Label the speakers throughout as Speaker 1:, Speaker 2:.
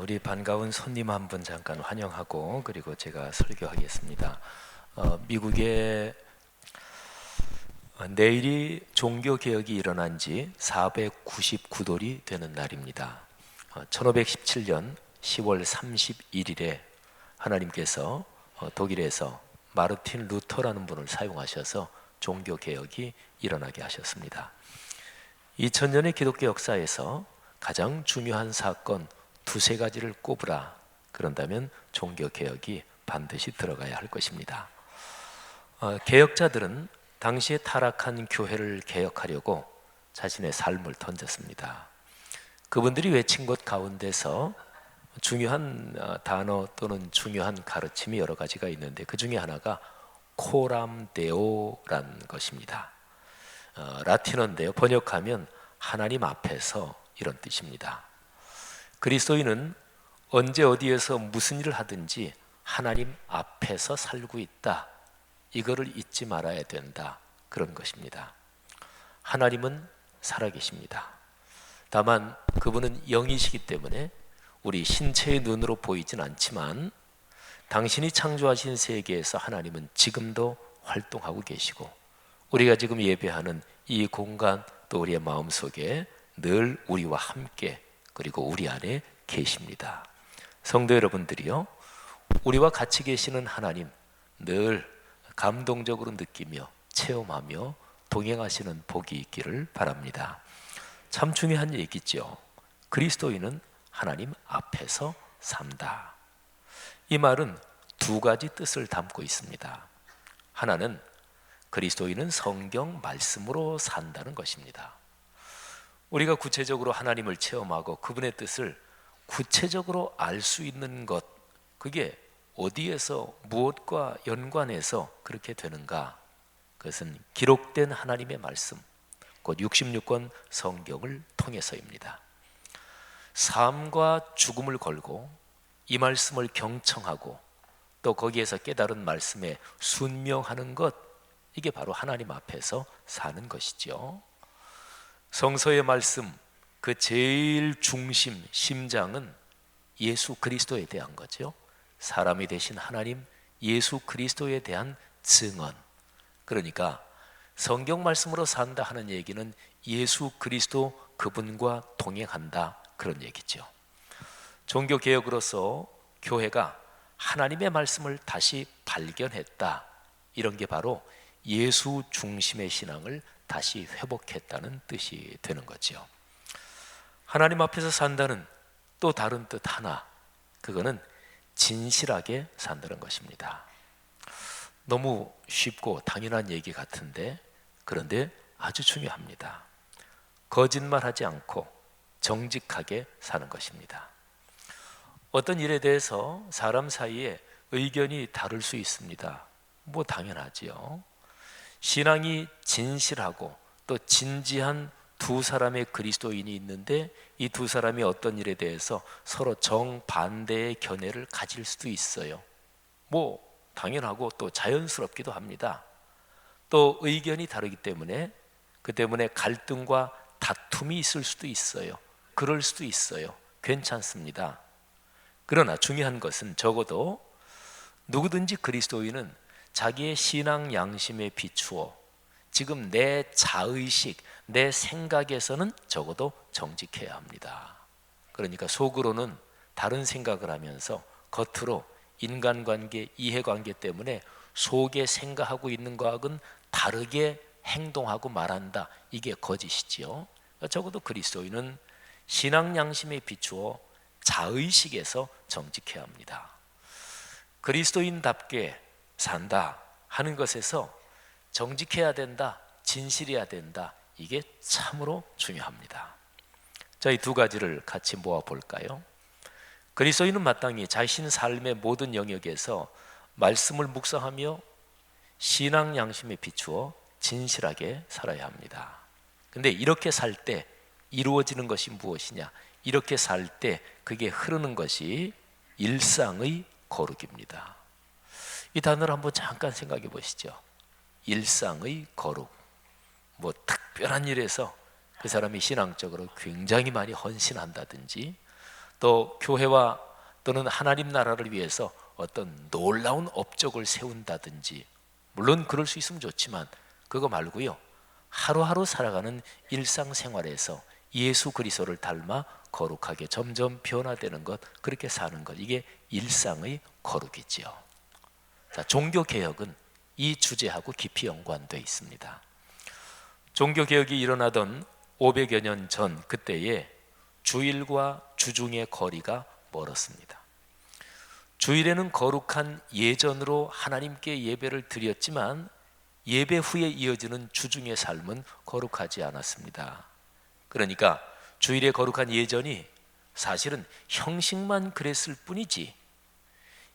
Speaker 1: 우리 반가운 손님 한 분 잠깐 환영하고 그리고 제가 설교하겠습니다. 미국에 내일이 종교개혁이 일어난 지 499돌이 되는 날입니다. 1517년 10월 31일에 하나님께서 독일에서 마르틴 루터라는 분을 사용하셔서 종교개혁이 일어나게 하셨습니다. 2000년의 기독교 역사에서 가장 중요한 사건 두세 가지를 꼽으라 그런다면 종교개혁이 반드시 들어가야 할 것입니다. 개혁자들은 당시에 타락한 교회를 개혁하려고 자신의 삶을 던졌습니다. 그분들이 외친 것 가운데서 중요한 단어 또는 중요한 가르침이 여러 가지가 있는데 그 중에 하나가 코람 데오라는 것입니다. 라틴어인데요, 번역하면 하나님 앞에서 이런 뜻입니다. 그리스도인은 언제 어디에서 무슨 일을 하든지 하나님 앞에서 살고 있다, 이거를 잊지 말아야 된다, 그런 것입니다. 하나님은 살아계십니다. 다만 그분은 영이시기 때문에 우리 신체의 눈으로 보이진 않지만 당신이 창조하신 세계에서 하나님은 지금도 활동하고 계시고 우리가 지금 예배하는 이 공간 또 우리의 마음속에 늘 우리와 함께 그리고 우리 안에 계십니다. 성도 여러분들이요, 우리와 같이 계시는 하나님 늘 감동적으로 느끼며 체험하며 동행하시는 복이 있기를 바랍니다. 참 중요한 얘기죠. 그리스도인은 하나님 앞에서 산다. 이 말은 두 가지 뜻을 담고 있습니다. 하나는 그리스도인은 성경 말씀으로 산다는 것입니다. 우리가 구체적으로 하나님을 체험하고 그분의 뜻을 구체적으로 알 수 있는 것, 그게 어디에서 무엇과 연관해서 그렇게 되는가? 그것은 기록된 하나님의 말씀, 곧 66권 성경을 통해서입니다. 삶과 죽음을 걸고 이 말씀을 경청하고 또 거기에서 깨달은 말씀에 순명하는 것, 이게 바로 하나님 앞에서 사는 것이죠. 성서의 말씀, 그 제일 중심, 심장은 예수 그리스도에 대한 거죠. 사람이 되신 하나님 예수 그리스도에 대한 증언. 그러니까 성경 말씀으로 산다 하는 얘기는 예수 그리스도 그분과 동행한다, 그런 얘기죠. 종교개혁으로서 교회가 하나님의 말씀을 다시 발견했다, 이런 게 바로 예수 중심의 신앙을 다시 회복했다는 뜻이 되는 거죠. 하나님 앞에서 산다는 또 다른 뜻 하나, 그거는 진실하게 산다는 것입니다. 너무 쉽고 당연한 얘기 같은데 그런데 아주 중요합니다. 거짓말하지 않고 정직하게 사는 것입니다. 어떤 일에 대해서 사람 사이에 의견이 다를 수 있습니다. 뭐 당연하지요. 신앙이 진실하고 또 진지한 두 사람의 그리스도인이 있는데 이 두 사람이 어떤 일에 대해서 서로 정반대의 견해를 가질 수도 있어요. 뭐 당연하고 또 자연스럽기도 합니다. 또 의견이 다르기 때문에 그 때문에 갈등과 다툼이 있을 수도 있어요. 그럴 수도 있어요. 괜찮습니다. 그러나 중요한 것은 적어도 누구든지 그리스도인은 자기의 신앙 양심에 비추어 지금 내 자의식, 내 생각에서는 적어도 정직해야 합니다. 그러니까 속으로는 다른 생각을 하면서 겉으로 인간관계, 이해관계 때문에 속에 생각하고 있는 것하고는 다르게 행동하고 말한다, 이게 거짓이지요. 적어도 그리스도인은 신앙 양심에 비추어 자의식에서 정직해야 합니다. 그리스도인답게 산다 하는 것에서 정직해야 된다, 진실해야 된다, 이게 참으로 중요합니다. 자, 이 두 가지를 같이 모아 볼까요? 그리스도인은 마땅히 자신 삶의 모든 영역에서 말씀을 묵상하며 신앙 양심에 비추어 진실하게 살아야 합니다. 근데 이렇게 살 때 이루어지는 것이 무엇이냐? 이렇게 살 때 그게 흐르는 것이 일상의 거룩입니다. 이 단어를 한번 잠깐 생각해 보시죠. 일상의 거룩. 뭐 특별한 일에서 그 사람이 신앙적으로 굉장히 많이 헌신한다든지 또 교회와 또는 하나님 나라를 위해서 어떤 놀라운 업적을 세운다든지, 물론 그럴 수 있으면 좋지만 그거 말고요, 하루하루 살아가는 일상생활에서 예수 그리스도를 닮아 거룩하게 점점 변화되는 것, 그렇게 사는 것, 이게 일상의 거룩이지요. 자, 종교개혁은 이 주제하고 깊이 연관되어 있습니다. 종교개혁이 일어나던 500여 년 전, 그때에 주일과 주중의 거리가 멀었습니다. 주일에는 거룩한 예전으로 하나님께 예배를 드렸지만 예배 후에 이어지는 주중의 삶은 거룩하지 않았습니다. 그러니까 주일의 거룩한 예전이 사실은 형식만 그랬을 뿐이지,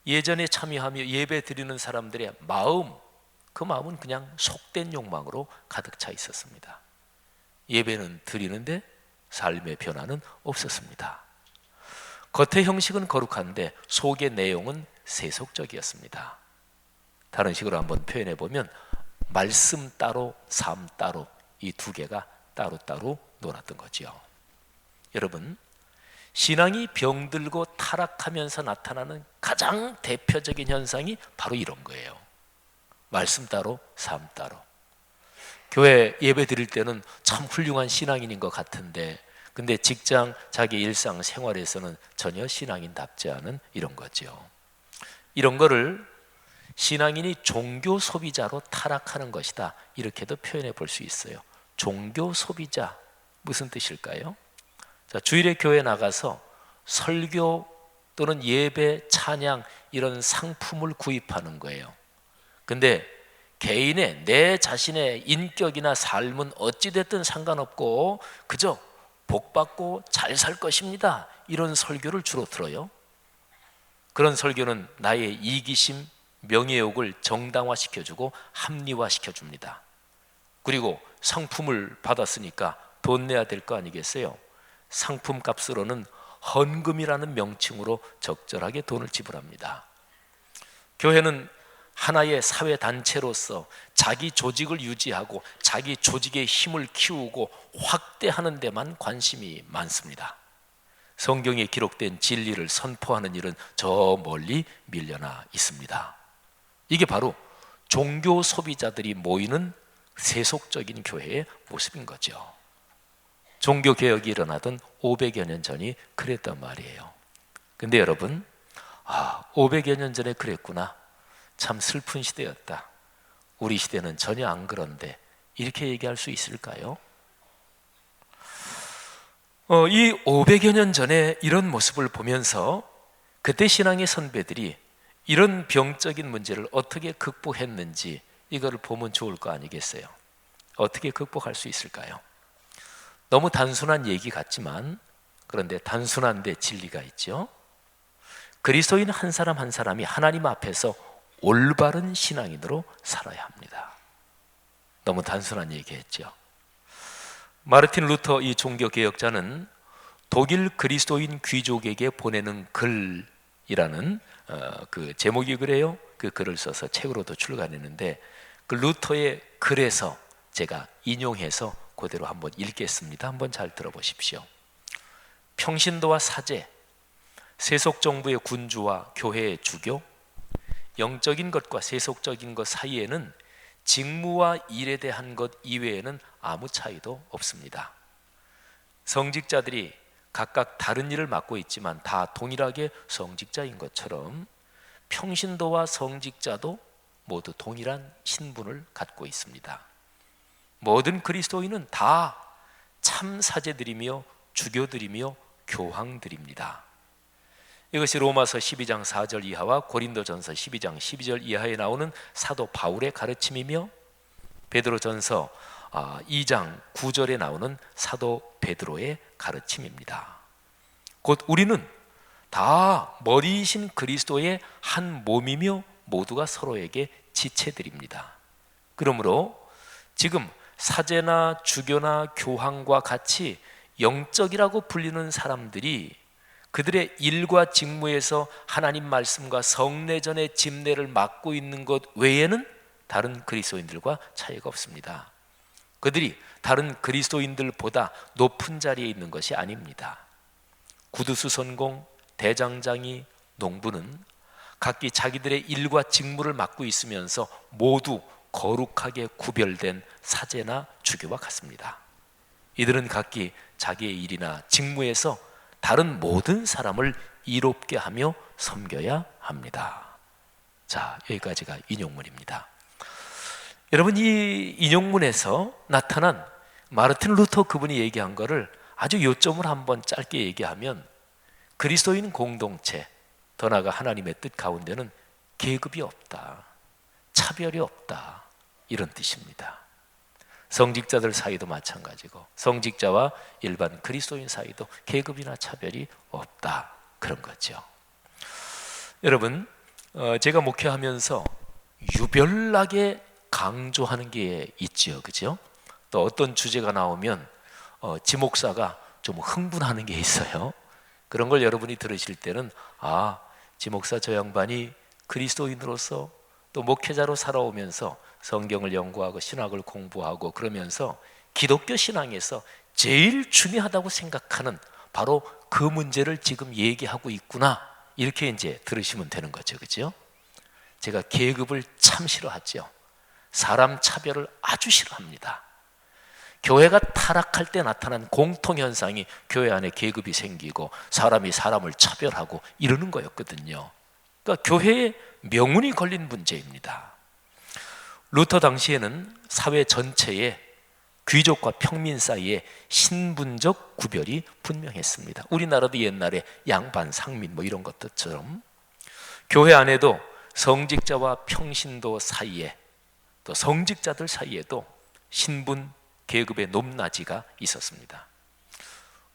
Speaker 1: 예전에 참여하며 예배 드리는 사람들의 마음, 그 마음은 그냥 속된 욕망으로 가득 차 있었습니다. 예배는 드리는데 삶의 변화는 없었습니다. 겉의 형식은 거룩한데 속의 내용은 세속적이었습니다. 다른 식으로 한번 표현해 보면 말씀 따로 삶 따로, 이 두 개가 따로따로 놀았던 거죠. 여러분, 신앙이 병들고 타락하면서 나타나는 가장 대표적인 현상이 바로 이런 거예요. 말씀 따로 삶 따로. 교회 예배 드릴 때는 참 훌륭한 신앙인인 것 같은데, 근데 직장, 자기 일상 생활에서는 전혀 신앙인답지 않은 이런 거죠. 이런 거를 신앙인이 종교 소비자로 타락하는 것이다, 이렇게도 표현해 볼 수 있어요. 종교 소비자, 무슨 뜻일까요? 자, 주일에 교회 나가서 설교 또는 예배, 찬양, 이런 상품을 구입하는 거예요. 근데 개인의, 내 자신의 인격이나 삶은 어찌됐든 상관없고 그저 복받고 잘 살 것입니다, 이런 설교를 주로 들어요. 그런 설교는 나의 이기심, 명예욕을 정당화시켜주고 합리화시켜줍니다. 그리고 상품을 받았으니까 돈 내야 될 거 아니겠어요? 상품 값으로는 헌금이라는 명칭으로 적절하게 돈을 지불합니다. 교회는 하나의 사회단체로서 자기 조직을 유지하고 자기 조직의 힘을 키우고 확대하는 데만 관심이 많습니다. 성경에 기록된 진리를 선포하는 일은 저 멀리 밀려나 있습니다. 이게 바로 종교 소비자들이 모이는 세속적인 교회의 모습인 거죠. 종교개혁이 일어나던 500여 년 전이 그랬단 말이에요. 근데 여러분, 500여 년 전에 그랬구나, 참 슬픈 시대였다, 우리 시대는 전혀 안 그런데, 이렇게 얘기할 수 있을까요? 이 500여 년 전에 이런 모습을 보면서 그때 신앙의 선배들이 이런 병적인 문제를 어떻게 극복했는지, 이거를 보면 좋을 거 아니겠어요? 어떻게 극복할 수 있을까요? 너무 단순한 얘기 같지만, 그런데 단순한데 진리가 있죠. 그리스도인 한 사람 한 사람이 하나님 앞에서 올바른 신앙인으로 살아야 합니다. 너무 단순한 얘기했죠. 마르틴 루터, 이 종교개혁자는 독일 그리스도인 귀족에게 보내는 글이라는 그 제목이 그래요. 그 글을 써서 책으로도 출간했는데, 그 루터의 글에서 제가 인용해서 그대로 한번 읽겠습니다. 한번 잘 들어보십시오. 평신도와 사제, 세속정부의 군주와 교회의 주교, 영적인 것과 세속적인 것 사이에는 직무와 일에 대한 것 이외에는 아무 차이도 없습니다. 성직자들이 각각 다른 일을 맡고 있지만 다 동일하게 성직자인 것처럼 평신도와 성직자도 모두 동일한 신분을 갖고 있습니다. 모든 그리스도인은 다 참사제들이며 주교들이며 교황들입니다. 이것이 로마서 12장 4절 이하와 고린도전서 12장 12절 이하에 나오는 사도 바울의 가르침이며 베드로전서 2장 9절에 나오는 사도 베드로의 가르침입니다. 곧 우리는 다 머리이신 그리스도의 한 몸이며 모두가 서로에게 지체들입니다. 그러므로 지금 사제나 주교나 교황과 같이 영적이라고 불리는 사람들이 그들의 일과 직무에서 하나님 말씀과 성례전의 집례를 맡고 있는 것 외에는 다른 그리스도인들과 차이가 없습니다. 그들이 다른 그리스도인들보다 높은 자리에 있는 것이 아닙니다. 구두수선공, 대장장이, 농부는 각기 자기들의 일과 직무를 맡고 있으면서 모두 거룩하게 구별된 사제나 주교와 같습니다. 이들은 각기 자기의 일이나 직무에서 다른 모든 사람을 이롭게 하며 섬겨야 합니다. 자, 여기까지가 인용문입니다. 여러분, 이 인용문에서 나타난 마르틴 루터 그분이 얘기한 거를 아주 요점을 한번 짧게 얘기하면, 그리스도인 공동체, 더 나아가 하나님의 뜻 가운데는 계급이 없다, 차별이 없다, 이런 뜻입니다. 성직자들 사이도 마찬가지고 성직자와 일반 그리스도인 사이도 계급이나 차별이 없다, 그런 거죠. 여러분, 제가 목회하면서 유별나게 강조하는 게 있지요, 그죠? 또 어떤 주제가 나오면 지목사가 좀 흥분하는 게 있어요. 그런 걸 여러분이 들으실 때는, 아, 지목사 저 양반이 그리스도인으로서 또 목회자로 살아오면서 성경을 연구하고 신학을 공부하고 그러면서 기독교 신앙에서 제일 중요하다고 생각하는 바로 그 문제를 지금 얘기하고 있구나, 이렇게 이제 들으시면 되는 거죠, 그죠? 제가 계급을 참 싫어하죠. 사람 차별을 아주 싫어합니다. 교회가 타락할 때 나타난 공통현상이 교회 안에 계급이 생기고 사람이 사람을 차별하고 이러는 거였거든요. 그러니까 교회에 명운이 걸린 문제입니다. 루터 당시에는 사회 전체에 귀족과 평민 사이에 신분적 구별이 분명했습니다. 우리나라도 옛날에 양반, 상민 뭐 이런 것들처럼 교회 안에도 성직자와 평신도 사이에, 또 성직자들 사이에도 신분, 계급의 높낮이가 있었습니다.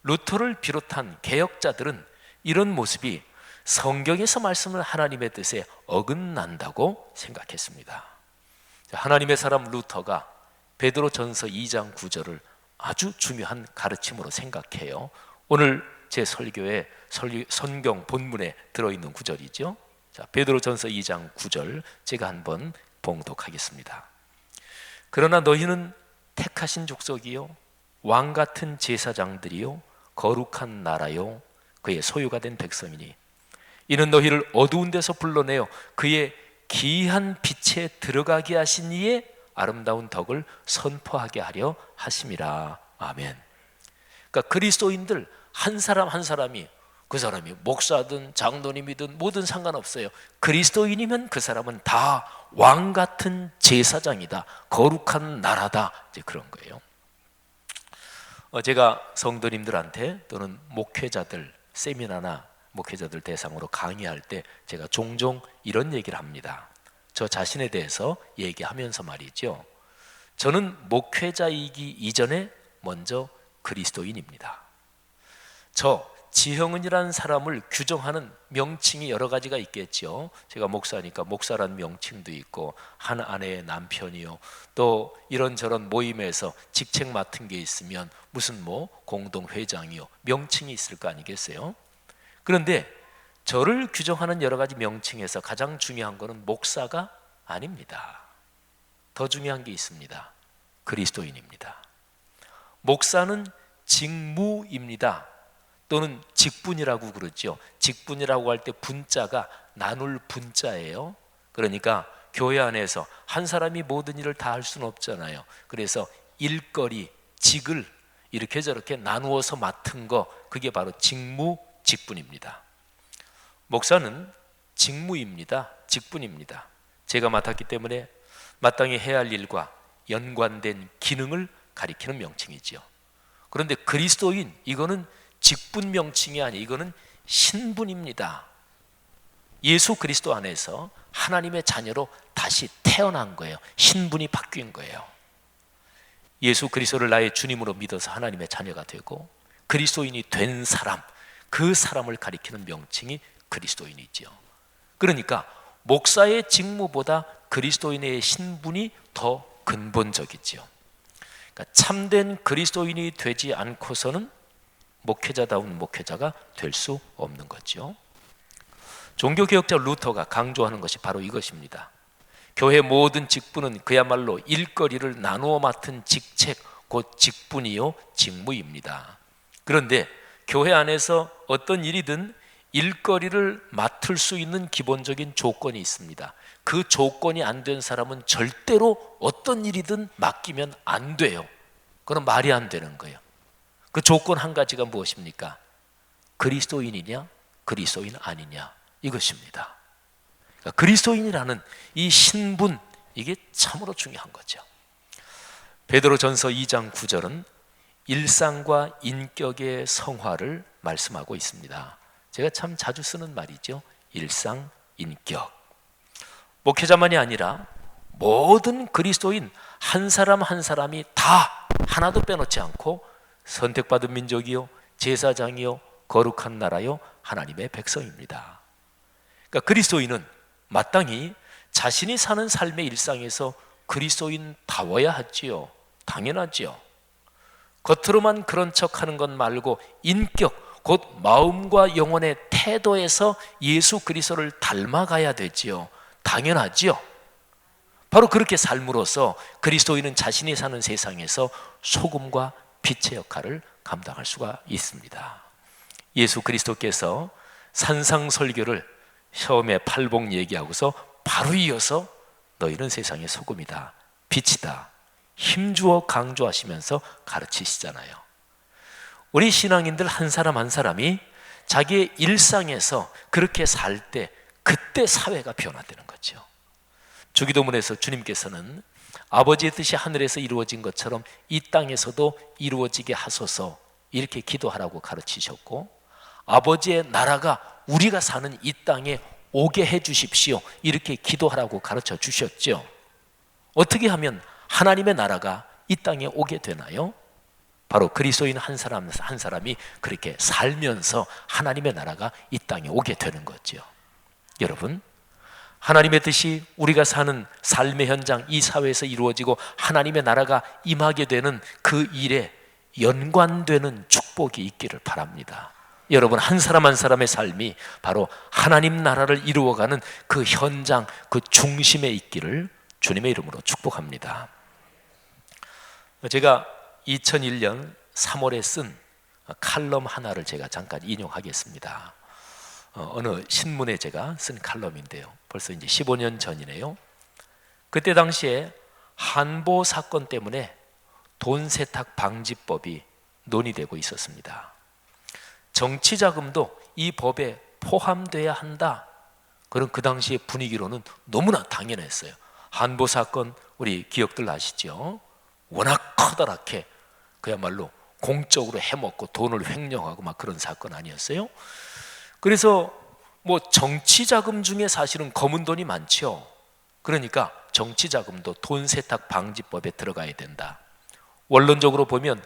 Speaker 1: 루터를 비롯한 개혁자들은 이런 모습이 성경에서 말씀하는 하나님의 뜻에 어긋난다고 생각했습니다. 하나님의 사람 루터가 베드로전서 2장 9절을 아주 중요한 가르침으로 생각해요. 오늘 제 설교의 성경 본문에 들어있는 구절이죠. 자, 베드로전서 2장 9절 제가 한번 봉독하겠습니다. 그러나 너희는 택하신 족속이요, 왕 같은 제사장들이요, 거룩한 나라요, 그의 소유가 된 백성이니 이는 너희를 어두운 데서 불러내어 그의 기이한 빛에 들어가게 하신 이의 아름다운 덕을 선포하게 하려 하심이라. 아멘. 그러니까 그리스도인들 한 사람 한 사람이, 그 사람이 목사든 장로님이든 뭐든 상관없어요. 그리스도인이면 그 사람은 다 왕 같은 제사장이다, 거룩한 나라다, 이제 그런 거예요. 제가 성도님들한테 또는 목회자들 세미나나 목회자들 대상으로 강의할 때 제가 종종 이런 얘기를 합니다. 저 자신에 대해서 얘기하면서 말이죠. 저는 목회자이기 이전에 먼저 그리스도인입니다. 저 지형은이라는 사람을 규정하는 명칭이 여러 가지가 있겠죠. 제가 목사니까 목사란 명칭도 있고, 한 아내의 남편이요, 또 이런저런 모임에서 직책 맡은 게 있으면 무슨 뭐 공동회장이요, 명칭이 있을 거 아니겠어요? 그런데 저를 규정하는 여러 가지 명칭에서 가장 중요한 것은 목사가 아닙니다. 더 중요한 게 있습니다. 그리스도인입니다. 목사는 직무입니다. 또는 직분이라고 그러죠. 직분이라고 할 때 분자가 나눌 분자예요. 그러니까 교회 안에서 한 사람이 모든 일을 다 할 수는 없잖아요. 그래서 일거리, 직을 이렇게 저렇게 나누어서 맡은 거, 그게 바로 직무, 직분입니다. 목사는 직무입니다. 직분입니다. 제가 맡았기 때문에 마땅히 해야 할 일과 연관된 기능을 가리키는 명칭이지요. 그런데 그리스도인, 이거는 직분 명칭이 아니에요. 이거는 신분입니다. 예수 그리스도 안에서 하나님의 자녀로 다시 태어난 거예요. 신분이 바뀐 거예요. 예수 그리스도를 나의 주님으로 믿어서 하나님의 자녀가 되고 그리스도인이 된 사람, 그 사람을 가리키는 명칭이 그리스도인이죠. 그러니까 목사의 직무보다 그리스도인의 신분이 더 근본적이죠. 그러니까 참된 그리스도인이 되지 않고서는 목회자다운 목회자가 될 수 없는 거죠. 종교개혁자 루터가 강조하는 것이 바로 이것입니다. 교회 모든 직분은 그야말로 일거리를 나누어 맡은 직책, 곧 직분이요 직무입니다. 그런데 교회 안에서 어떤 일이든 일거리를 맡을 수 있는 기본적인 조건이 있습니다. 그 조건이 안 된 사람은 절대로 어떤 일이든 맡기면 안 돼요. 그건 말이 안 되는 거예요. 그 조건 한 가지가 무엇입니까? 그리스도인이냐 그리스도인 아니냐, 이것입니다. 그러니까 그리스도인이라는 이 신분, 이게 참으로 중요한 거죠. 베드로전서 2장 9절은 일상과 인격의 성화를 말씀하고 있습니다. 제가 참 자주 쓰는 말이죠. 일상, 인격. 목회자만이 아니라 모든 그리스도인 한 사람 한 사람이 다 하나도 빼놓지 않고 선택받은 민족이요, 제사장이요, 거룩한 나라요, 하나님의 백성입니다. 그러니까 그리스도인은 마땅히 자신이 사는 삶의 일상에서 그리스도인다워야 하지요. 당연하지요. 겉으로만 그런 척하는 것 말고 인격, 곧 마음과 영혼의 태도에서 예수 그리스도를 닮아가야 되지요. 당연하지요. 바로 그렇게 삶으로써 그리스도인은 자신이 사는 세상에서 소금과 빛의 역할을 감당할 수가 있습니다. 예수 그리스도께서 산상설교를 처음에 팔복 얘기하고서 바로 이어서 너희는 세상의 소금이다, 빛이다, 힘주어 강조하시면서 가르치시잖아요. 우리 신앙인들 한 사람 한 사람이 자기의 일상에서 그렇게 살 때 그때 사회가 변화되는 거죠. 주기도문에서 주님께서는 아버지의 뜻이 하늘에서 이루어진 것처럼 이 땅에서도 이루어지게 하소서, 이렇게 기도하라고 가르치셨고, 아버지의 나라가 우리가 사는 이 땅에 오게 해 주십시오, 이렇게 기도하라고 가르쳐 주셨죠. 어떻게 하면 하나님의 나라가 이 땅에 오게 되나요? 바로 그리스도인 한 사람 한 사람이 그렇게 살면서 하나님의 나라가 이 땅에 오게 되는 거죠. 여러분, 하나님의 뜻이 우리가 사는 삶의 현장, 이 사회에서 이루어지고 하나님의 나라가 임하게 되는 그 일에 연관되는 축복이 있기를 바랍니다. 여러분, 한 사람 한 사람의 삶이 바로 하나님 나라를 이루어가는 그 현장, 그 중심에 있기를 주님의 이름으로 축복합니다. 제가 2001년 3월에 쓴 칼럼 하나를 제가 잠깐 인용하겠습니다. 어느 신문에 제가 쓴 칼럼인데요, 벌써 이제 15년 전이네요. 그때 당시에 한보 사건 때문에 돈 세탁 방지법이 논의되고 있었습니다. 정치 자금도 이 법에 포함돼야 한다, 그런 그 당시의 분위기로는 너무나 당연했어요. 한보 사건 우리 기억들 아시죠? 워낙 커다랗게 그야말로 공적으로 해먹고 돈을 횡령하고 막 그런 사건 아니었어요? 그래서 뭐 정치 자금 중에 사실은 검은 돈이 많죠. 그러니까 정치 자금도 돈 세탁 방지법에 들어가야 된다. 원론적으로 보면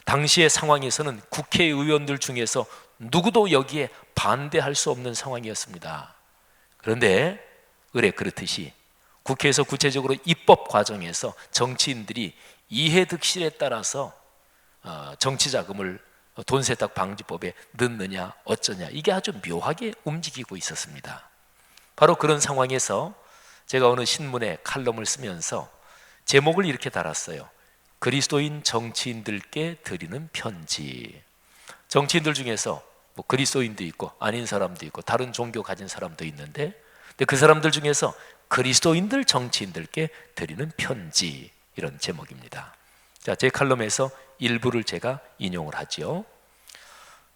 Speaker 1: 당시의 상황에서는 국회의원들 중에서 누구도 여기에 반대할 수 없는 상황이었습니다. 그런데 의례 그렇듯이 국회에서 구체적으로 입법 과정에서 정치인들이 이해득실에 따라서 정치 자금을 돈 세탁 방지법에 넣느냐 어쩌냐, 이게 아주 묘하게 움직이고 있었습니다. 바로 그런 상황에서 제가 어느 신문에 칼럼을 쓰면서 제목을 이렇게 달았어요. 그리스도인 정치인들께 드리는 편지. 정치인들 중에서 뭐 그리스도인도 있고 아닌 사람도 있고 다른 종교 가진 사람도 있는데, 근데 그 사람들 중에서 그리스도인들 정치인들께 드리는 편지, 이런 제목입니다. 자, 제 칼럼에서 일부를 제가 인용을 하지요.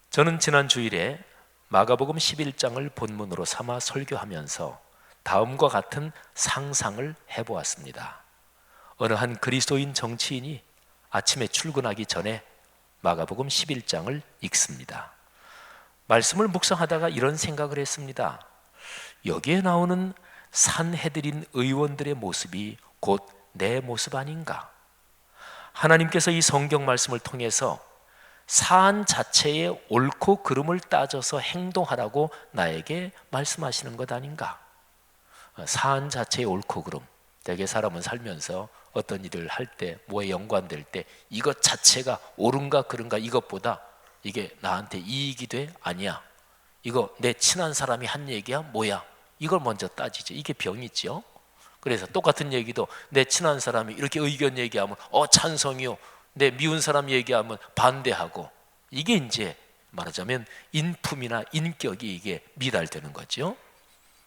Speaker 1: 저는 지난 주일에 마가복음 11장을 본문으로 삼아 설교하면서 다음과 같은 상상을 해보았습니다. 어느 한 그리스도인 정치인이 아침에 출근하기 전에 마가복음 11장을 읽습니다. 말씀을 묵상하다가 이런 생각을 했습니다. 여기에 나오는 산헤드린 의원들의 모습이 곧 내 모습 아닌가? 하나님께서 이 성경 말씀을 통해서 사안 자체의 옳고 그름을 따져서 행동하라고 나에게 말씀하시는 것 아닌가? 사안 자체의 옳고 그름, 대개 사람은 살면서 어떤 일을 할 때, 뭐에 연관될 때 이것 자체가 옳은가 그른가, 이것보다 이게 나한테 이익이 돼? 아니야, 이거 내 친한 사람이 한 얘기야? 뭐야? 이걸 먼저 따지죠. 이게 병이죠. 그래서 똑같은 얘기도 내 친한 사람이 이렇게 의견 얘기하면 찬성이요, 내 미운 사람 얘기하면 반대하고, 이게 이제 말하자면 인품이나 인격이 이게 미달되는 거죠.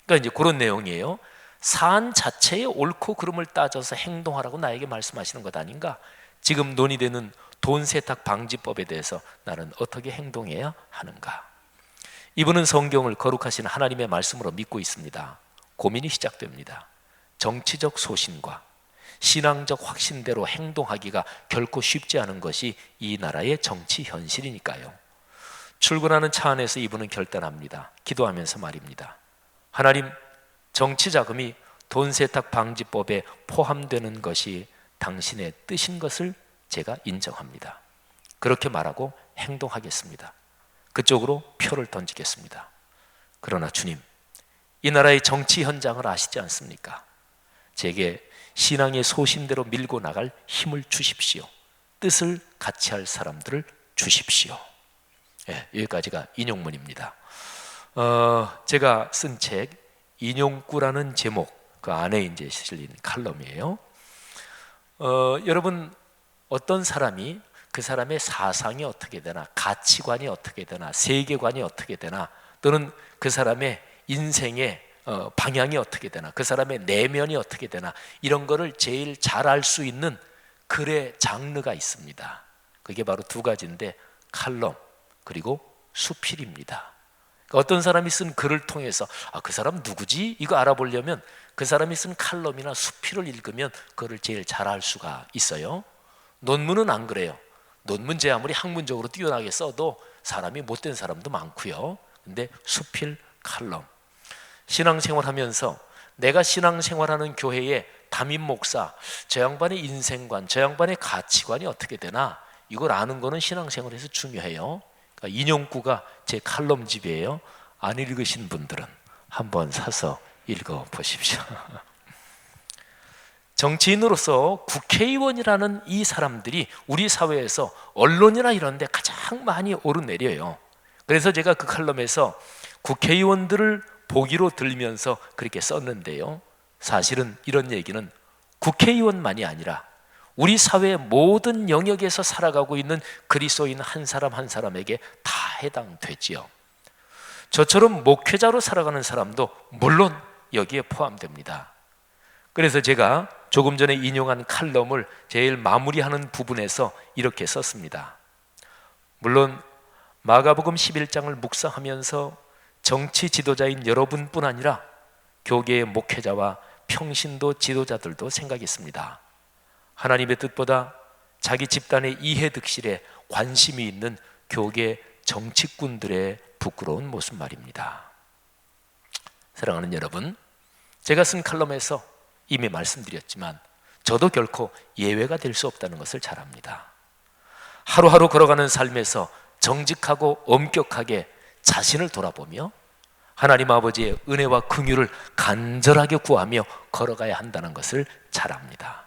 Speaker 1: 그러니까 이제 그런 내용이에요. 사안 자체의 옳고 그름을 따져서 행동하라고 나에게 말씀하시는 것 아닌가? 지금 논의되는 돈 세탁 방지법에 대해서 나는 어떻게 행동해야 하는가? 이분은 성경을 거룩하신 하나님의 말씀으로 믿고 있습니다. 고민이 시작됩니다. 정치적 소신과 신앙적 확신대로 행동하기가 결코 쉽지 않은 것이 이 나라의 정치 현실이니까요. 출근하는 차 안에서 이분은 결단합니다. 기도하면서 말입니다. 하나님, 정치 자금이 돈 세탁 방지법에 포함되는 것이 당신의 뜻인 것을 제가 인정합니다. 그렇게 말하고 행동하겠습니다. 그쪽으로 표를 던지겠습니다. 그러나 주님, 이 나라의 정치 현장을 아시지 않습니까? 제게 신앙의 소신대로 밀고 나갈 힘을 주십시오. 뜻을 같이 할 사람들을 주십시오. 여기까지가 인용문입니다. 제가 쓴 책 인용구라는 제목, 그 안에 이제 실린 칼럼이에요. 여러분, 어떤 사람이 그 사람의 사상이 어떻게 되나, 가치관이 어떻게 되나, 세계관이 어떻게 되나, 또는 그 사람의 인생의 방향이 어떻게 되나, 그 사람의 내면이 어떻게 되나, 이런 거를 제일 잘 알 수 있는 글의 장르가 있습니다. 그게 바로 두 가지인데 칼럼 그리고 수필입니다. 그러니까 어떤 사람이 쓴 글을 통해서 그 사람 누구지? 이거 알아보려면 그 사람이 쓴 칼럼이나 수필을 읽으면 그거를 제일 잘 알 수가 있어요. 논문은 안 그래요. 논문 제 아무리 학문적으로 뛰어나게 써도 사람이 못된 사람도 많고요. 근데 수필, 칼럼, 신앙생활하면서 내가 신앙생활하는 교회의 담임 목사, 저 양반의 인생관, 저 양반의 가치관이 어떻게 되나, 이걸 아는 거는 신앙생활에서 중요해요. 그러니까 인용구가 제 칼럼집이에요. 안 읽으신 분들은 한번 사서 읽어보십시오. 정치인으로서 국회의원이라는 이 사람들이 우리 사회에서 언론이나 이런 데 가장 많이 오르내려요. 그래서 제가 그 칼럼에서 국회의원들을 보기로 들면서 그렇게 썼는데요, 사실은 이런 얘기는 국회의원만이 아니라 우리 사회의 모든 영역에서 살아가고 있는 그리스도인 한 사람 한 사람에게 다 해당되지요. 저처럼 목회자로 살아가는 사람도 물론 여기에 포함됩니다. 그래서 제가 조금 전에 인용한 칼럼을 제일 마무리하는 부분에서 이렇게 썼습니다. 물론 마가복음 11장을 묵상하면서 정치 지도자인 여러분뿐 아니라 교계의 목회자와 평신도 지도자들도 생각했습니다. 하나님의 뜻보다 자기 집단의 이해득실에 관심이 있는 교계 정치꾼들의 부끄러운 모습 말입니다. 사랑하는 여러분, 제가 쓴 칼럼에서 이미 말씀드렸지만 저도 결코 예외가 될 수 없다는 것을 잘 압니다. 하루하루 걸어가는 삶에서 정직하고 엄격하게 자신을 돌아보며 하나님 아버지의 은혜와 긍휼을 간절하게 구하며 걸어가야 한다는 것을 잘 압니다.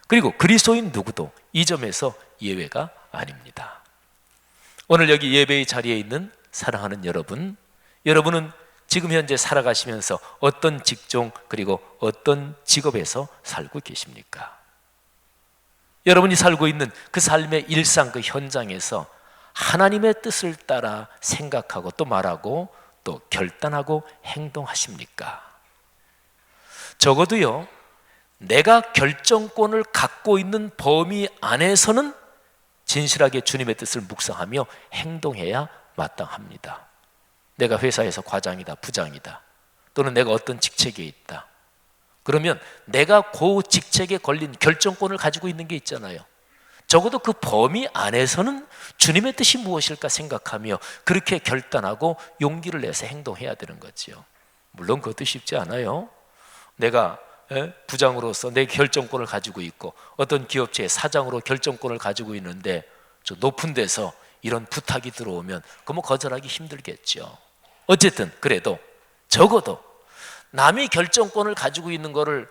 Speaker 1: 그리고 그리스도인 누구도 이 점에서 예외가 아닙니다. 오늘 여기 예배의 자리에 있는 사랑하는 여러분, 여러분은 지금 현재 살아가시면서 어떤 직종 그리고 어떤 직업에서 살고 계십니까? 여러분이 살고 있는 그 삶의 일상, 그 현장에서 하나님의 뜻을 따라 생각하고 또 말하고 또 결단하고 행동하십니까? 적어도요, 내가 결정권을 갖고 있는 범위 안에서는 진실하게 주님의 뜻을 묵상하며 행동해야 마땅합니다. 내가 회사에서 과장이다, 부장이다, 또는 내가 어떤 직책에 있다, 그러면 내가 그 직책에 걸린 결정권을 가지고 있는 게 있잖아요. 적어도 그 범위 안에서는 주님의 뜻이 무엇일까 생각하며 그렇게 결단하고 용기를 내서 행동해야 되는 거지요. 물론 그것도 쉽지 않아요. 내가 부장으로서 내 결정권을 가지고 있고 어떤 기업체의 사장으로 결정권을 가지고 있는데 저 높은 데서 이런 부탁이 들어오면 그거 거절하기 힘들겠죠. 어쨌든 그래도 적어도 남이 결정권을 가지고 있는 거를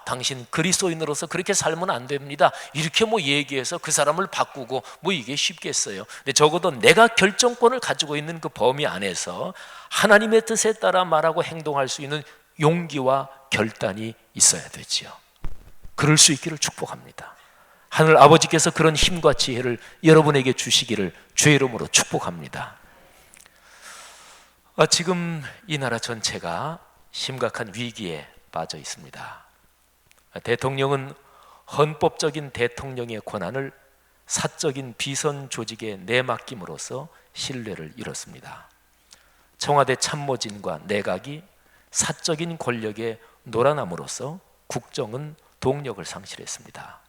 Speaker 1: 당신 그리스도인으로서 그렇게 살면 안 됩니다, 이렇게 얘기해서 그 사람을 바꾸고 이게 쉽겠어요. 근데 적어도 내가 결정권을 가지고 있는 그 범위 안에서 하나님의 뜻에 따라 말하고 행동할 수 있는 용기와 결단이 있어야 되지요. 그럴 수 있기를 축복합니다. 하늘 아버지께서 그런 힘과 지혜를 여러분에게 주시기를 주의 이름으로 축복합니다. 지금 이 나라 전체가 심각한 위기에 빠져 있습니다. 대통령은 헌법적인 대통령의 권한을 사적인 비선 조직에 내맡김으로써 신뢰를 잃었습니다. 청와대 참모진과 내각이 사적인 권력에 놀아남으로써 국정은 동력을 상실했습니다.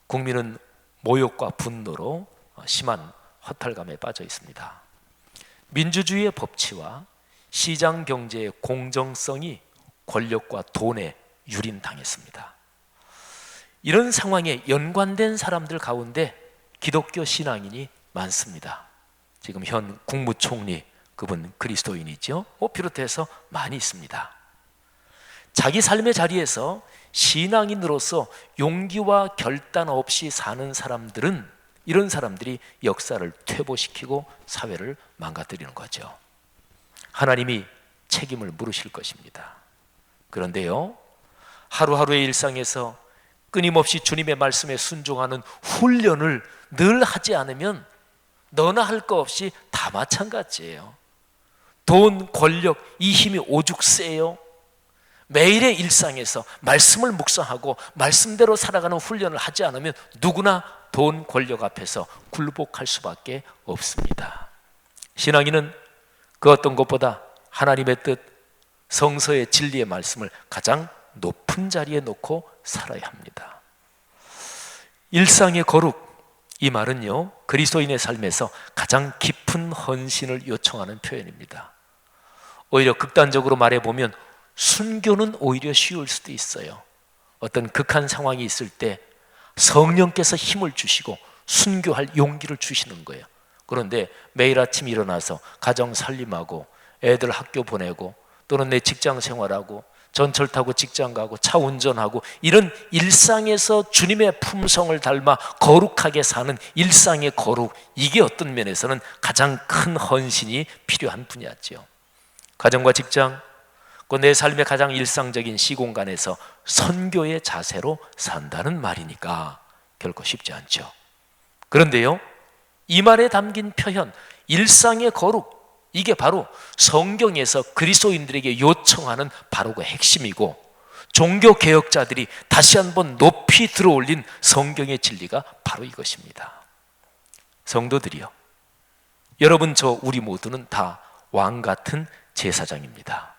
Speaker 1: 국민은 모욕과 분노로 심한 허탈감에 빠져 있습니다. 민주주의의 법치와 시장 경제의 공정성이 권력과 돈에 유린당했습니다. 이런 상황에 연관된 사람들 가운데 기독교 신앙인이 많습니다. 지금 현 국무총리, 그분 그리스도인이죠. 비롯해서 많이 있습니다. 자기 삶의 자리에서 신앙인으로서 용기와 결단 없이 사는 사람들은, 이런 사람들이 역사를 퇴보시키고 사회를 망가뜨리는 거죠. 하나님이 책임을 물으실 것입니다. 그런데요, 하루하루의 일상에서 끊임없이 주님의 말씀에 순종하는 훈련을 늘 하지 않으면 너나 할 거 없이 다 마찬가지예요. 돈, 권력, 이 힘이 오죽 세요. 매일의 일상에서 말씀을 묵상하고 말씀대로 살아가는 훈련을 하지 않으면 누구나 돈, 권력 앞에서 굴복할 수밖에 없습니다. 신앙인은 그 어떤 것보다 하나님의 뜻, 성서의 진리의 말씀을 가장 높은 자리에 놓고 살아야 합니다. 일상의 거룩, 이 말은요, 그리스도인의 삶에서 가장 깊은 헌신을 요청하는 표현입니다. 오히려 극단적으로 말해보면 순교는 오히려 쉬울 수도 있어요. 어떤 극한 상황이 있을 때 성령께서 힘을 주시고 순교할 용기를 주시는 거예요. 그런데 매일 아침 일어나서 가정 살림하고 애들 학교 보내고 또는 내 직장 생활하고 전철 타고 직장 가고 차 운전하고 이런 일상에서 주님의 품성을 닮아 거룩하게 사는 일상의 거룩, 이게 어떤 면에서는 가장 큰 헌신이 필요한 분야죠. 가정과 직장, 내 삶의 가장 일상적인 시공간에서 선교의 자세로 산다는 말이니까 결코 쉽지 않죠. 그런데요, 이 말에 담긴 표현, 일상의 거룩, 이게 바로 성경에서 그리스도인들에게 요청하는 바로 그 핵심이고, 종교개혁자들이 다시 한번 높이 들어올린 성경의 진리가 바로 이것입니다. 성도들이요, 여러분, 우리 모두는 다 왕같은 제사장입니다.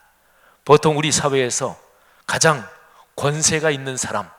Speaker 1: 보통 우리 사회에서 가장 권세가 있는 사람,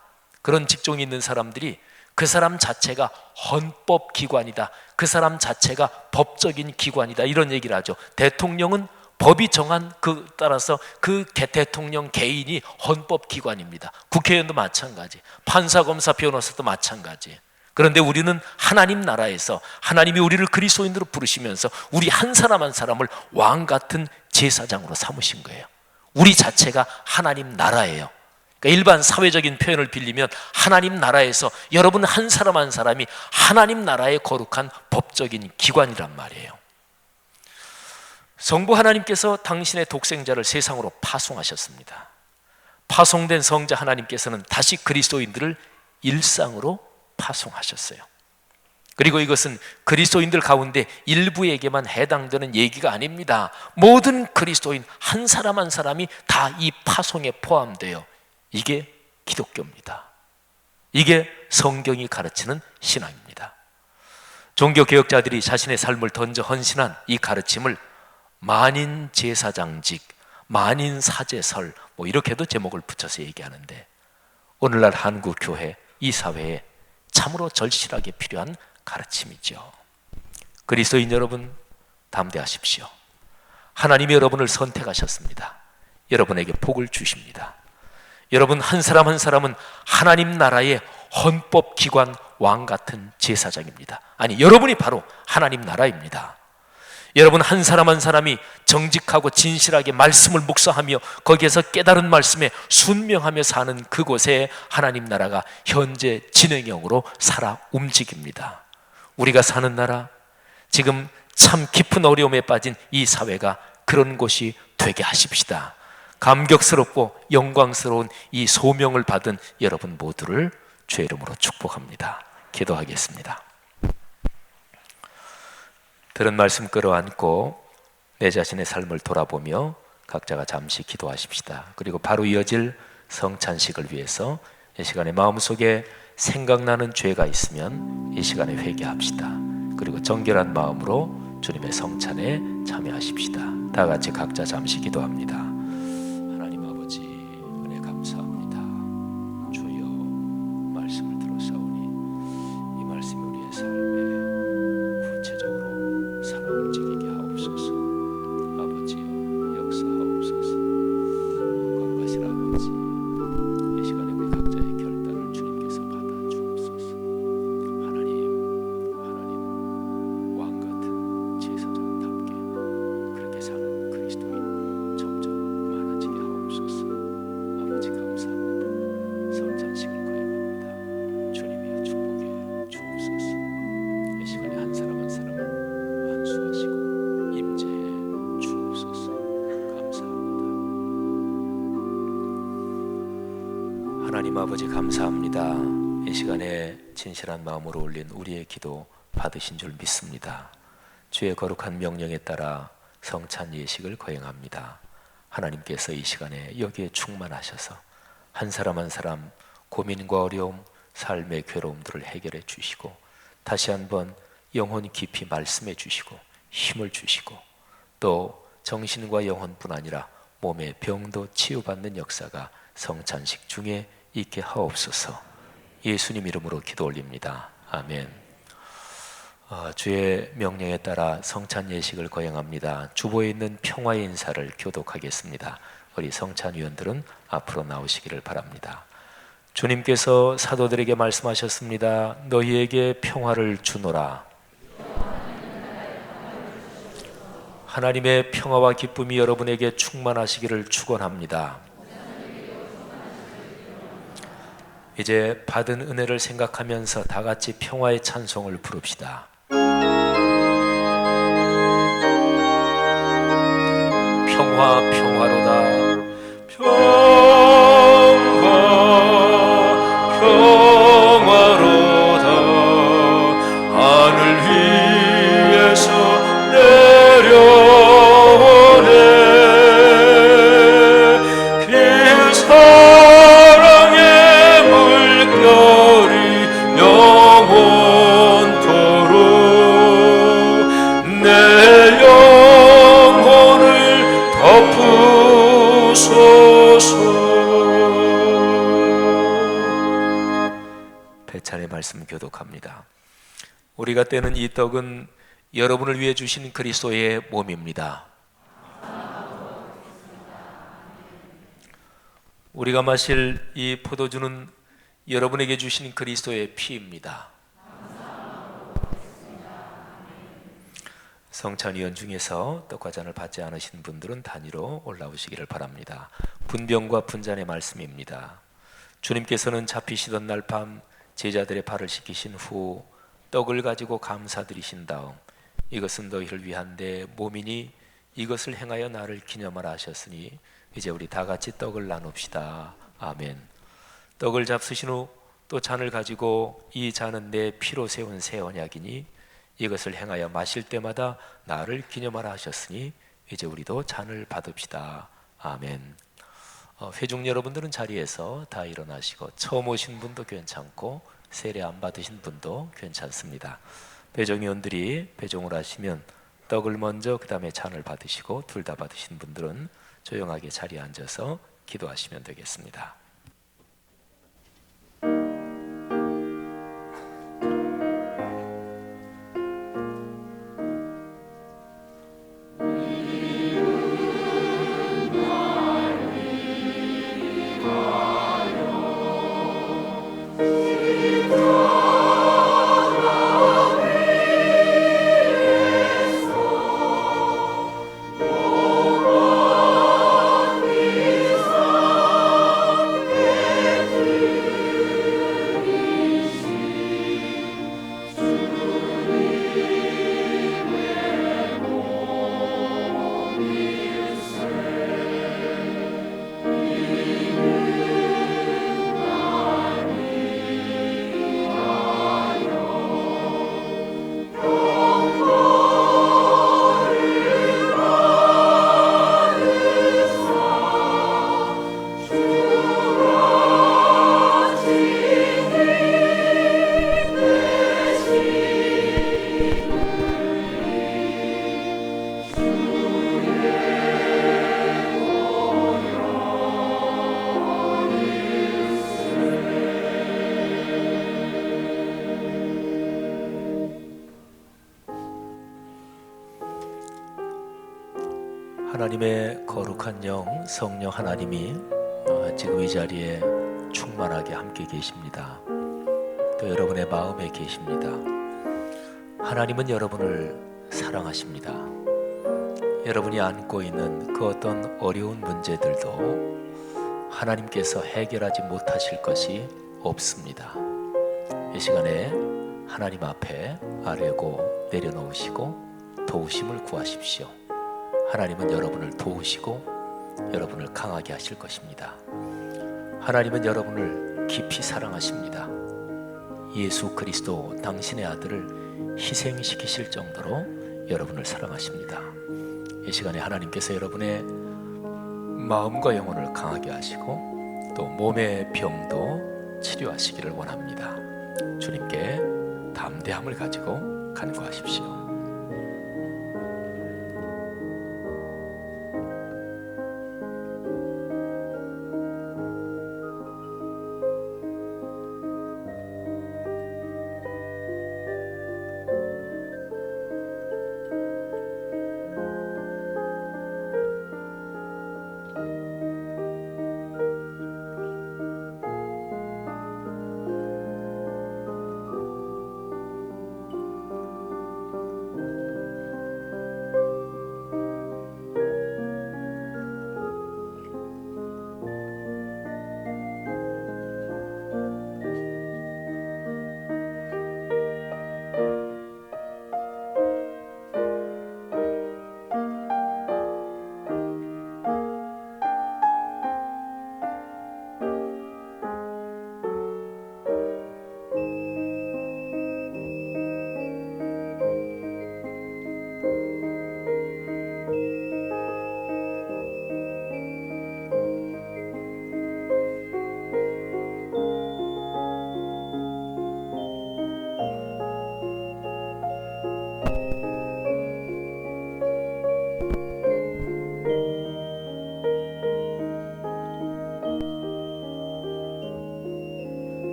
Speaker 1: 그런 직종이 있는 사람들이 그 사람 자체가 헌법기관이다, 그 사람 자체가 법적인 기관이다, 이런 얘기를 하죠. 대통령은 법이 정한 따라서 그 대통령 개인이 헌법기관입니다. 국회의원도 마찬가지, 판사, 검사, 변호사도 마찬가지. 그런데 우리는 하나님 나라에서 하나님이 우리를 그리스도인으로 부르시면서 우리 한 사람 한 사람을 왕같은 제사장으로 삼으신 거예요. 우리 자체가 하나님 나라예요. 그러니까 일반 사회적인 표현을 빌리면 하나님 나라에서 여러분 한 사람 한 사람이 하나님 나라의 거룩한 법적인 기관이란 말이에요. 성부 하나님께서 당신의 독생자를 세상으로 파송하셨습니다. 파송된 성자 하나님께서는 다시 그리스도인들을 일상으로 파송하셨어요. 그리고 이것은 그리스도인들 가운데 일부에게만 해당되는 얘기가 아닙니다. 모든 그리스도인 한 사람 한 사람이 다 이 파송에 포함되어, 이게 기독교입니다. 이게 성경이 가르치는 신앙입니다. 종교개혁자들이 자신의 삶을 던져 헌신한 이 가르침을 만인 제사장직, 만인 사제설, 이렇게도 제목을 붙여서 얘기하는데, 오늘날 한국 교회, 이 사회에 참으로 절실하게 필요한 가르침이죠. 그리스도인 여러분, 담대하십시오. 하나님이 여러분을 선택하셨습니다. 여러분에게 복을 주십니다. 여러분 한 사람 한 사람은 하나님 나라의 헌법기관 왕 같은 제사장입니다. 아니, 여러분이 바로 하나님 나라입니다. 여러분 한 사람 한 사람이 정직하고 진실하게 말씀을 묵상하며 거기에서 깨달은 말씀에 순명하며 사는 그곳에 하나님 나라가 현재 진행형으로 살아 움직입니다. 우리가 사는 나라, 지금 참 깊은 어려움에 빠진 이 사회가 그런 곳이 되게 하십시다. 감격스럽고 영광스러운 이 소명을 받은 여러분 모두를 주의 이름으로 축복합니다. 기도하겠습니다. 들은 말씀 끌어안고 내 자신의 삶을 돌아보며 각자가 잠시 기도하십시다. 그리고 바로 이어질 성찬식을 위해서 이 시간에 마음속에 생각나는 죄가 있으면 이 시간에 회개합시다. 그리고 정결한 마음으로 주님의 성찬에 참여하십시다. 다 같이 각자 잠시 기도합니다. 하나님 아버지, 은혜 감사합니다. 주여, 말씀을 들었사오니 이 말씀이 우리의 삶에 구체적으로 살아 움직이게 하옵소서. 아버지여, 역사하옵소서. 거룩하신 아버지, 이 시간에 우리 각자의 결단을 주님께서 받아 주옵소서. 하나님 왕 같은 제사장답게 그렇게 사는 그리스도인 점점 많아지게 하옵소서. 아버지 감사합니다. 성찬식을 거행합니다. 주님의 축복에 주옵소서. 이 시간에 한 사람 한 사람을 안수하시고 임재해 주옵소서. 감사합니다. 하나님 아버지 감사합니다. 이 시간에 진실한 마음으로 올린 우리의 기도 받으신 줄 믿습니다. 주의 거룩한 명령에 따라 성찬 예식을 거행합니다. 하나님께서 이 시간에 여기에 충만하셔서 한 사람 한 사람 고민과 어려움, 삶의 괴로움들을 해결해 주시고 다시 한번 영혼 깊이 말씀해 주시고 힘을 주시고 또 정신과 영혼뿐 아니라 몸의 병도 치유받는 역사가 성찬식 중에 있게 하옵소서. 예수님 이름으로 기도 올립니다. 아멘. 주의 명령에 따라 성찬 예식을 거행합니다. 주보에 있는 평화의 인사를 교독하겠습니다. 우리 성찬위원들은 앞으로 나오시기를 바랍니다. 주님께서 사도들에게 말씀하셨습니다. 너희에게 평화를 주노라. 하나님의 평화와 기쁨이 여러분에게 충만하시기를 축원합니다. 이제 받은 은혜를 생각하면서 다 같이 평화의 찬송을 부릅시다. 평화 평화로다. 평화 평화로다. 하늘 위에서 내려오네. 그 사랑의 물결이 영원토록 내 영혼을 덮으소서. 배찬의 말씀 교독합니다. 우리가 떼는 이 떡은 여러분을 위해 주신 그리스도의 몸입니다. 우리가 마실 이 포도주는 여러분에게 주신 그리스도의 피입니다. 성찬위원 중에서 떡과 잔을 받지 않으신 분들은 단위로 올라오시기를 바랍니다. 분병과 분잔의 말씀입니다. 주님께서는 잡히시던 날 밤 제자들의 발을 씻기신 후 떡을 가지고 감사드리신 다음 이것은 너희를 위한 내 몸이니 이것을 행하여 나를 기념하라 하셨으니 이제 우리 다 같이 떡을 나눕시다. 아멘. 떡을 잡수신 후 또 잔을 가지고 이 잔은 내 피로 세운 새 언약이니 이것을 행하여 마실 때마다 나를 기념하라 하셨으니 이제 우리도 잔을 받읍시다. 아멘. 회중 여러분들은 자리에서 다 일어나시고 처음 오신 분도 괜찮고 세례 안 받으신 분도 괜찮습니다. 배정위원들이 배정을 하시면 떡을 먼저 그 다음에 잔을 받으시고 둘 다 받으신 분들은 조용하게 자리에 앉아서 기도하시면 되겠습니다. 하나님의 거룩한 영 성령 하나님이 지금 이 자리에 충만하게 함께 계십니다. 또 여러분의 마음에 계십니다. 하나님은 여러분을 사랑하십니다. 여러분이 안고 있는 그 어떤 어려운 문제들도 하나님께서 해결하지 못하실 것이 없습니다. 이 시간에 하나님 앞에 아뢰고 내려놓으시고 도우심을 구하십시오. 하나님은 여러분을 도우시고 여러분을 강하게 하실 것입니다. 하나님은 여러분을 깊이 사랑하십니다. 예수 그리스도 당신의 아들을 희생시키실 정도로 여러분을 사랑하십니다. 이 시간에 하나님께서 여러분의 마음과 영혼을 강하게 하시고 또 몸의 병도 치료하시기를 원합니다. 주님께 담대함을 가지고 간구하십시오.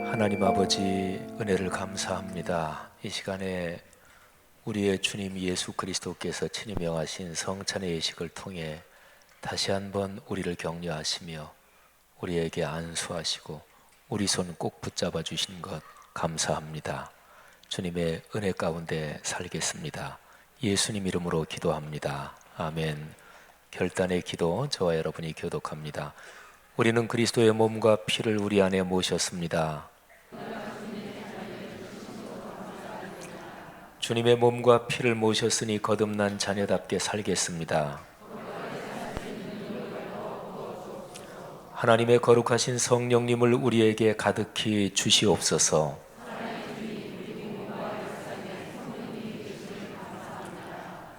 Speaker 1: 하나님 아버지 은혜를 감사합니다. 이 시간에 우리의 주님 예수 그리스도께서 친히 명하신 성찬의 예식을 통해 다시 한번 우리를 격려하시며 우리에게 안수하시고 우리 손 꼭 붙잡아 주신 것 감사합니다. 주님의 은혜 가운데 살겠습니다. 예수님 이름으로 기도합니다. 아멘. 결단의 기도 저와 여러분이 교독합니다. 우리는 그리스도의 몸과 피를 우리 안에 모셨습니다. 주님의 몸과 피를 모셨으니 거듭난 자녀답게 살겠습니다. 하나님의 거룩하신 성령님을 우리에게 가득히 주시옵소서.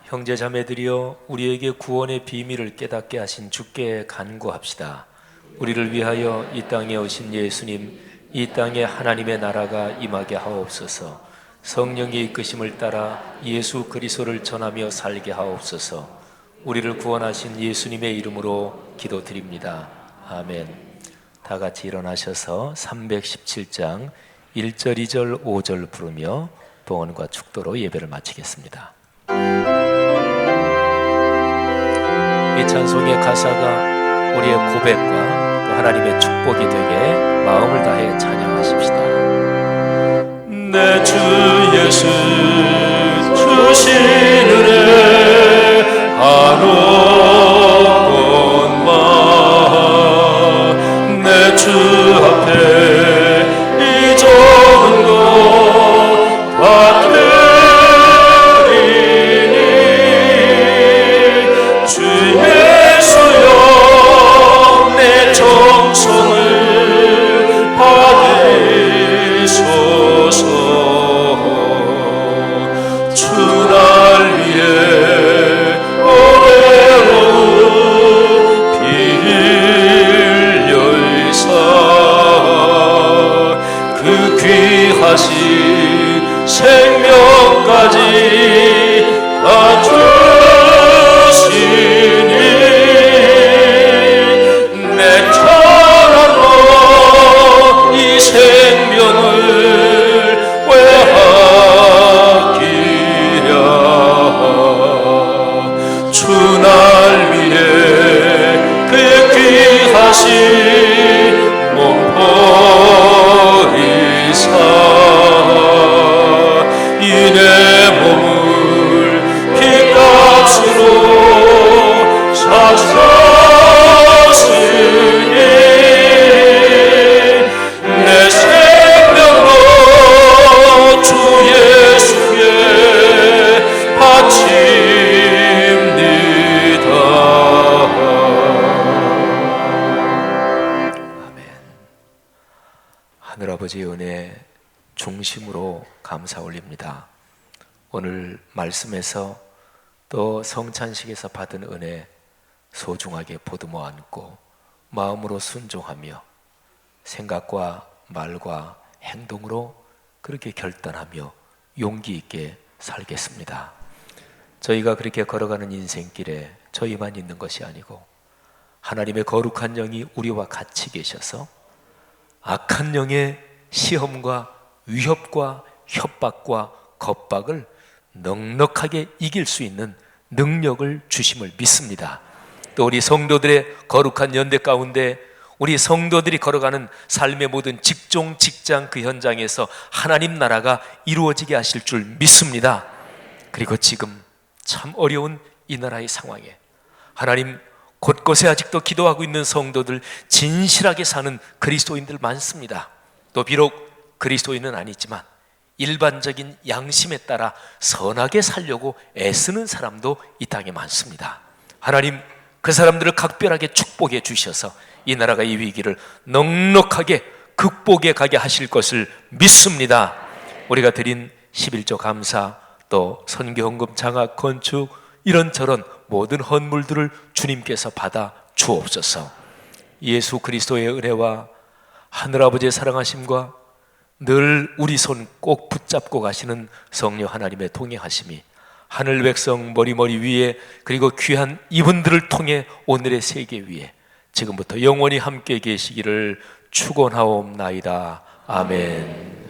Speaker 1: 형제 자매들이여 우리에게 구원의 비밀을 깨닫게 하신 주께 간구합시다. 우리를 위하여 이 땅에 오신 예수님, 이 땅에 하나님의 나라가 임하게 하옵소서. 성령의 이끄심을 따라 예수 그리스도를 전하며 살게 하옵소서. 우리를 구원하신 예수님의 이름으로 기도드립니다. 아멘. 다 같이 일어나셔서 317장 1절, 2절, 5절 부르며 동원과 축도로 예배를 마치겠습니다. 이 찬송의 가사가 우리의 고백과 또 하나님의 축복이 되게 마음을 다해 찬양하십시다.
Speaker 2: 내 주 예수 주신 은혜 한없는 마음 내 주 앞에 이 좋은 것 받으리니 주 예수여 내 정성을 귀하신 생명까지 다 주시니 내 천하로 이 생명을 왜 아끼랴 주 날 위해 그의 귀하신 몸 버리사 이내 몸을 피값으로 사셨으니 내 생명으로 주 예수께 바칩니다.
Speaker 1: 아멘. 하늘아버지의 은혜 중심으로 감사 올립니다. 오늘 말씀에서 또 성찬식에서 받은 은혜 소중하게 보듬어 안고 마음으로 순종하며 생각과 말과 행동으로 그렇게 결단하며 용기 있게 살겠습니다. 저희가 그렇게 걸어가는 인생길에 저희만 있는 것이 아니고 하나님의 거룩한 영이 우리와 같이 계셔서 악한 영의 시험과 위협과 협박과 겁박을 넉넉하게 이길 수 있는 능력을 주심을 믿습니다. 또 우리 성도들의 거룩한 연대 가운데 우리 성도들이 걸어가는 삶의 모든 직종, 직장 그 현장에서 하나님 나라가 이루어지게 하실 줄 믿습니다. 그리고 지금 참 어려운 이 나라의 상황에 하나님 곳곳에 아직도 기도하고 있는 성도들, 진실하게 사는 그리스도인들 많습니다. 또 비록 그리스도인은 아니지만 일반적인 양심에 따라 선하게 살려고 애쓰는 사람도 이 땅에 많습니다. 하나님 그 사람들을 각별하게 축복해 주셔서 이 나라가 이 위기를 넉넉하게 극복해 가게 하실 것을 믿습니다. 우리가 드린 11조 감사, 또 선교 헌금, 장학, 건축 이런저런 모든 헌물들을 주님께서 받아 주옵소서. 예수 그리스도의 은혜와 하늘아버지의 사랑하심과 늘 우리 손 꼭 붙잡고 가시는 성령 하나님의 동행하심이 하늘 백성 머리 위에 그리고 귀한 이분들을 통해 오늘의 세계 위에 지금부터 영원히 함께 계시기를 축원하옵나이다. 아멘.